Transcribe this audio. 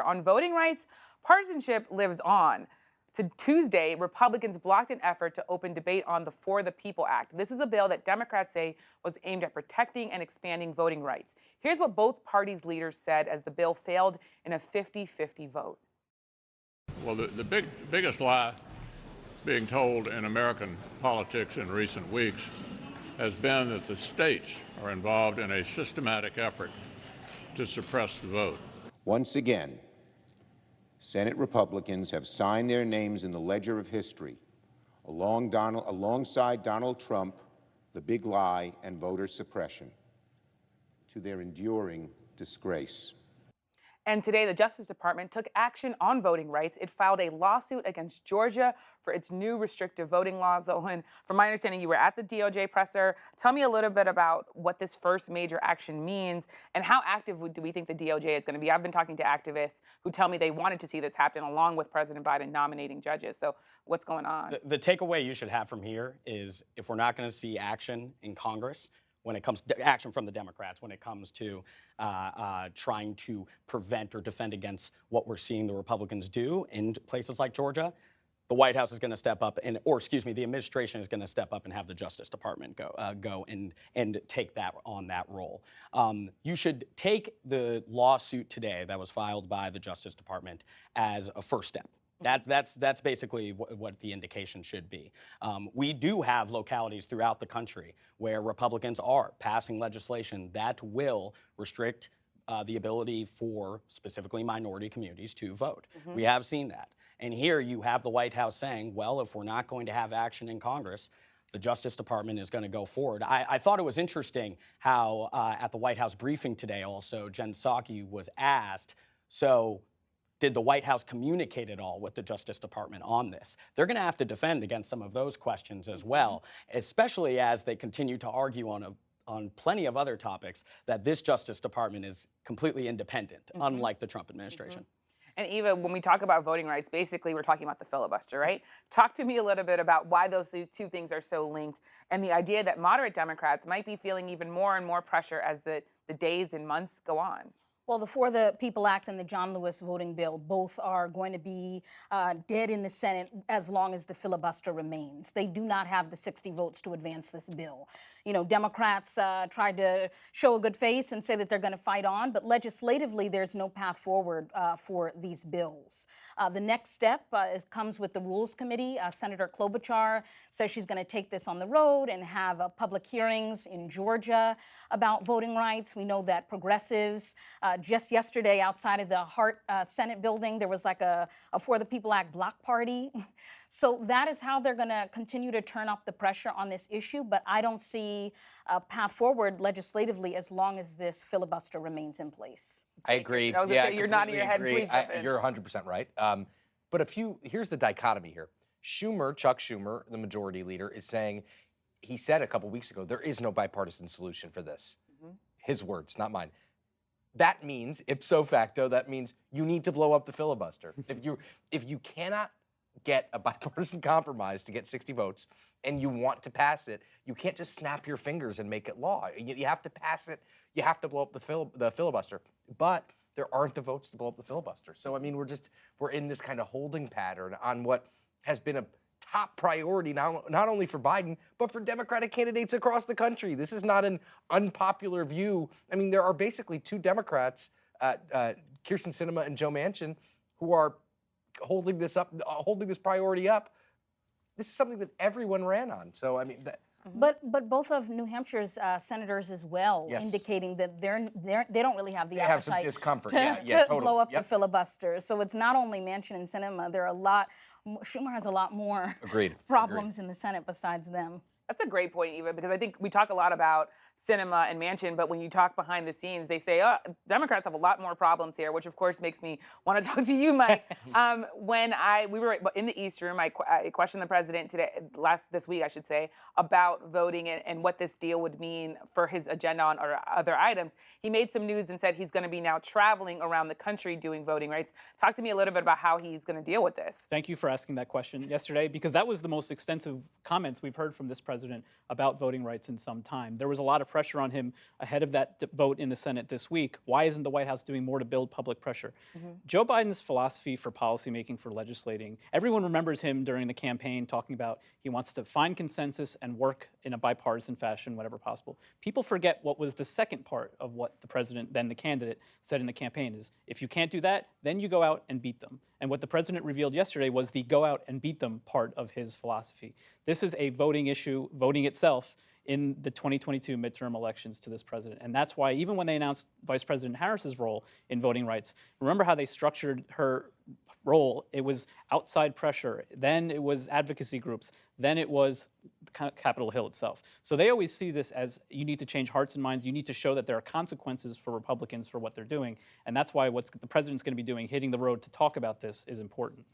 On voting rights, partisanship lives on. To Tuesday, Republicans blocked an effort to open debate on the For the People Act. This is a bill that Democrats say was aimed at protecting and expanding voting rights. Here's what both parties' leaders said as the bill failed in a 50-50 vote. Well, the biggest lie being told in American politics in recent weeks has been that the states are involved in a systematic effort to suppress the vote. Once again, Senate Republicans have signed their names in the ledger of history alongside Donald Trump, the big lie, and voter suppression, to their enduring disgrace. And today, the Justice Department took action on voting rights. It filed a lawsuit against Georgia for its new restrictive voting laws. Zolan, from my understanding, you were at the DOJ presser. Tell me a little bit about what this first major action means and how active do we think the DOJ is going to be? I've been talking to activists who tell me they wanted to see this happen along with President Biden nominating judges. So what's going on? The takeaway you should have from here is if we're not going to see action in Congress, when it comes to action from the Democrats, when it comes to trying to prevent or defend against what we're seeing the Republicans do in places like Georgia, the White House is going to step up, the administration is going to step up and have the Justice Department go and take that on that role. You should take the lawsuit today that was filed by the Justice Department as a first step. That's basically what the indication should be. We do have localities throughout the country where Republicans are passing legislation that will restrict the ability for specifically minority communities to vote. We have seen that. And here you have the White House saying, well, if we're not going to have action in Congress, the Justice Department is going to go forward. I thought it was interesting how at the White House briefing today also, Jen Psaki was asked, so did the White House communicate at all with the Justice Department on this? They're going to have to defend against some of those questions as well, especially as they continue to argue on plenty of other topics that this Justice Department is completely independent, unlike the Trump administration. And Eva, when we talk about voting rights, basically we're talking about the filibuster, right? Talk to me a little bit about why those two things are so linked and the idea that moderate Democrats might be feeling even more and more pressure as the days and months go on. Well, the For the People Act and the John Lewis voting bill both are going to be dead in the Senate as long as the filibuster remains. They do not have the 60 votes to advance this bill. You know, Democrats tried to show a good face and say that they're going to fight on, but legislatively, there's no path forward for these bills. The next step comes with the Rules Committee. Senator Klobuchar says she's going to take this on the road and have public hearings in Georgia about voting rights. We know that progressives, just yesterday outside of the Hart Senate building, there was like a For the People Act block party. So that is how they're going to continue to turn up the pressure on this issue. But I don't see a path forward legislatively as long as this filibuster remains in place. I agree. Yeah, you're nodding your head. Please jump in. You're 100% right. But here's the dichotomy here. Chuck Schumer, the majority leader, is saying, he said a couple weeks ago, there is no bipartisan solution for this. His words, not mine. That means, ipso facto, that means you need to blow up the filibuster. If you cannot get a bipartisan compromise to get 60 votes and you want to pass it, you can't just snap your fingers and make it law. You have to pass it. You have to blow up the filibuster. But there aren't the votes to blow up the filibuster. So, I mean, we're in this kind of holding pattern on what has been a top priority not only for Biden, but for Democratic candidates across the country. This is not an unpopular view. I mean, there are basically two Democrats, Kyrsten Sinema and Joe Manchin, who are holding this priority up. This is something that everyone ran on. So, I mean, But both of New Hampshire's senators as well, indicating that they don't really have the appetite have some discomfort. to Totally. blow up the filibuster. So it's not only Manchin and Sinema. There are a lot. Schumer has a lot more problems in the Senate besides them. That's a great point, Eva, because I think we talk a lot about Sinema and Manchin, but when you talk behind the scenes, they say, oh, Democrats have a lot more problems here, which of course makes me want to talk to you, Mike. When we were in the East Room, I questioned the president this week, I should say, about voting and what this deal would mean for his agenda on other items. He made some news and said he's going to be now traveling around the country doing voting rights. Talk to me a little bit about how he's going to deal with this. Thank you for asking that question yesterday, because that was the most extensive comments we've heard from this president about voting rights in some time. There was a lot of of pressure on him ahead of that vote in the Senate this week. Why isn't the White House doing more to build public pressure? Joe Biden's philosophy for policymaking, for legislating, everyone remembers him during the campaign talking about he wants to find consensus and work in a bipartisan fashion whenever possible. People forget what was the second part of what the president, then the candidate, said in the campaign is, if you can't do that, then you go out and beat them. And what the president revealed yesterday was the go out and beat them part of his philosophy. This is a voting issue, voting itself, in the 2022 midterm elections to this president. And that's why even when they announced Vice President Harris's role in voting rights, remember how they structured her role? It was outside pressure, then it was advocacy groups, then it was Capitol Hill itself. So they always see this as you need to change hearts and minds, you need to show that there are consequences for Republicans for what they're doing. And that's why what the president's going to be doing, hitting the road to talk about this, is important.